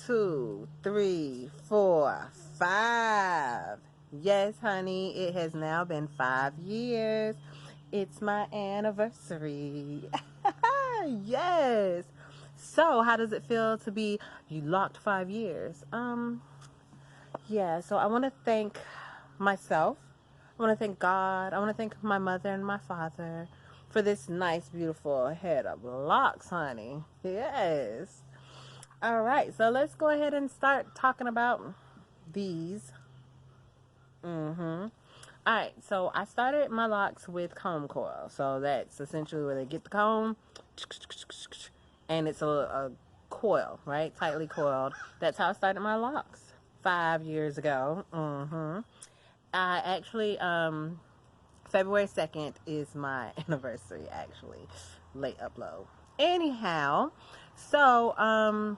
2, 3, 4, 5. Yes, honey, it has now been 5 years. It's my anniversary. Yes. So, how does it feel to be you locked 5 years? Yeah, so I want to thank myself. I want to thank God. I want to thank my mother and my father for this nice, beautiful head of locks, honey. Yes. All right, so let's go ahead and start talking about these. All right, so I started my locks with comb coil. So that's essentially where they get the comb, and it's a coil, right? Tightly coiled. That's how I started my locks 5 years ago. I actually, February 2nd is my anniversary, actually. Late upload. Anyhow, so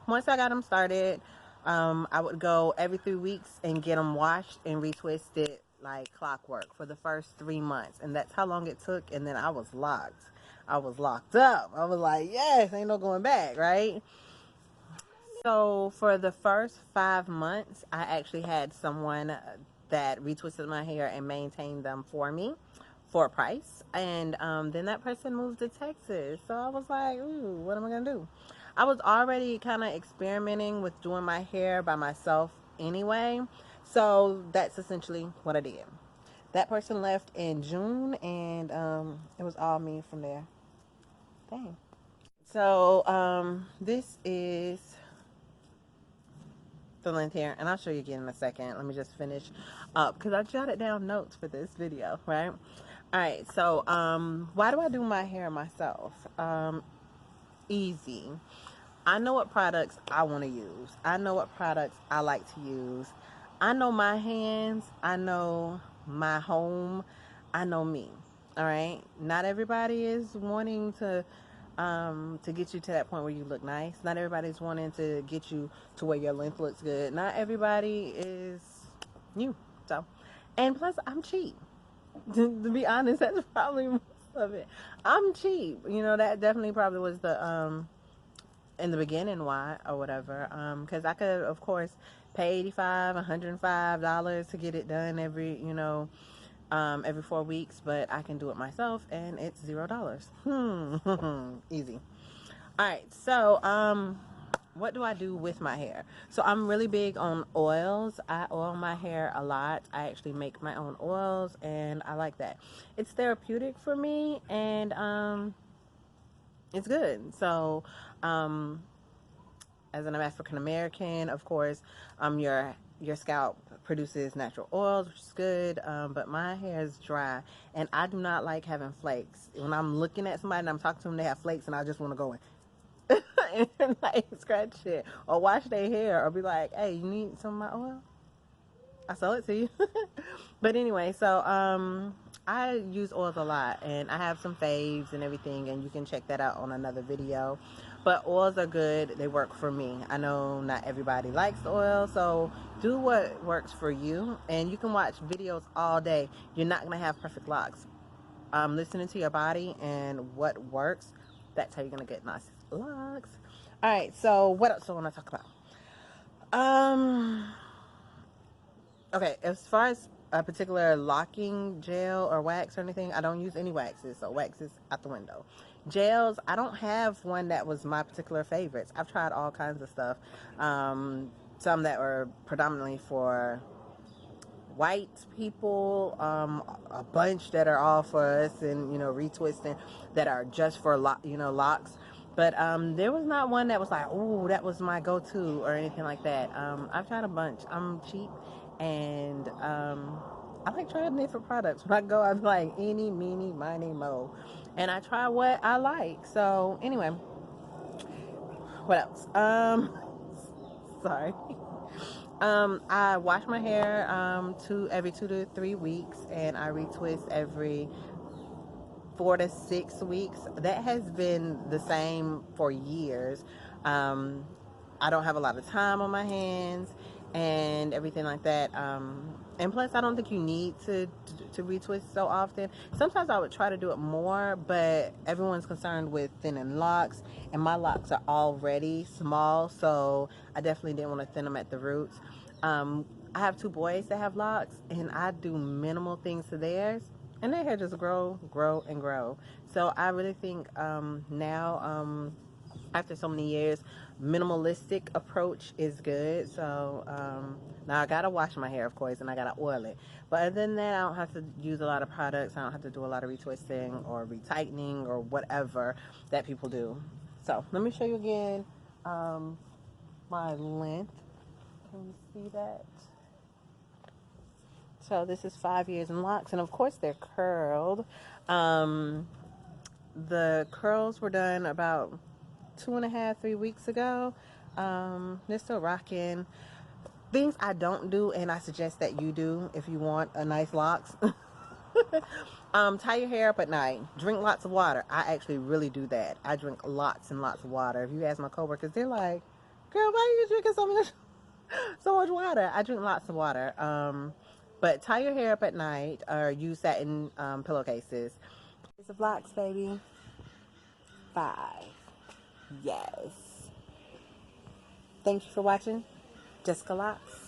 once I got them started, I would go every 3 weeks and get them washed and retwisted like clockwork for the first 3 months. And that's how long it took. And then I was locked. I was locked up. I was like, yes, ain't no going back, right? So for the first 5 months, I actually had someone that retwisted my hair and maintained them for me for a price. And then that person moved to Texas. So I was like, ooh, what am I going to do? I was already kind of experimenting with doing my hair by myself anyway. So that's essentially what I did. That person left in June, and it was all me from there. Dang. So this is the length here, and I'll show you again in a second. Let me just finish up because I jotted down notes for this video, right? All right, so why do I do my hair myself? Easy. I know what products I want to use. I know what products I like to use. I know my hands. I know my home. I know me. All right. Not everybody is wanting to get you to that point where you look nice. Not everybody's wanting to get you to where your length looks good. Not everybody is you. So, and plus, I'm cheap. To be honest, that's probably most of it. I'm cheap. You know, that definitely probably was the in the beginning why or whatever, because I could of course pay $105 to get it done every 4 weeks, but I can do it myself and it's $0. Easy. All right, so what do I do with my hair? So I'm really big on oils. I oil my hair a lot. I actually make my own oils and I like that. It's therapeutic for me, and it's good. So as an African American, of course, your scalp produces natural oils, which is good. But my hair is dry, and I do not like having flakes. When I'm looking at somebody and I'm talking to them, they have flakes, and I just want to go in and like scratch it or wash their hair or be like, "Hey, you need some of my oil? I sell it to you." But anyway, so I use oils a lot, and I have some faves and everything, and you can check that out on another video. But oils are good. They work for me. I know not everybody likes the oil, so do what works for you. And you can watch videos all day. You're not gonna have perfect locks. Listening to your body and what works, that's how you're gonna get nice locks. All right, so what else do I want to talk about? Okay, as far as a particular locking gel or wax or anything, I don't use any waxes, so wax is out the window. Gels, I don't have one that was my particular favorites. I've tried all kinds of stuff. Some that were predominantly for white people, a bunch that are all for us and, retwisting, that are just for locks. But there was not one that was like, oh, that was my go-to or anything like that. I've tried a bunch. I'm cheap, and I like trying different products. When I go, I'm like eeny, meeny, miny, mo, and I try what I like. So anyway, what else? Sorry. I wash my hair every 2 to 3 weeks, and I retwist every 4 to 6 weeks. That has been the same for years. I don't have a lot of time on my hands, and everything like that. And plus, I don't think you need to retwist so often. Sometimes I would try to do it more, but everyone's concerned with thinning locks, and my locks are already small, so I definitely didn't want to thin them at the roots. I have two boys that have locks, and I do minimal things to theirs, and their hair just grow, grow, and grow. So I really think now, after so many years, minimalistic approach is good. So now I gotta wash my hair, of course, and I gotta oil it. But other than that, I don't have to use a lot of products. I don't have to do a lot of retwisting or retightening or whatever that people do. So let me show you again my length. Can you see that? So this is 5 years in locks, and of course they're curled. The curls were done about 2.5, 3 weeks ago. They're still rocking. Things I don't do, and I suggest that you do if you want a nice locks. Tie your hair up at night. Drink lots of water. I actually really do that. I drink lots and lots of water. If you ask my coworkers, they're like, "Girl, why are you drinking so much water?" I drink lots of water. But tie your hair up at night, or use satin pillowcases. It's a locks, baby. 5. Yes. Thank you for watching. Jessica Locs.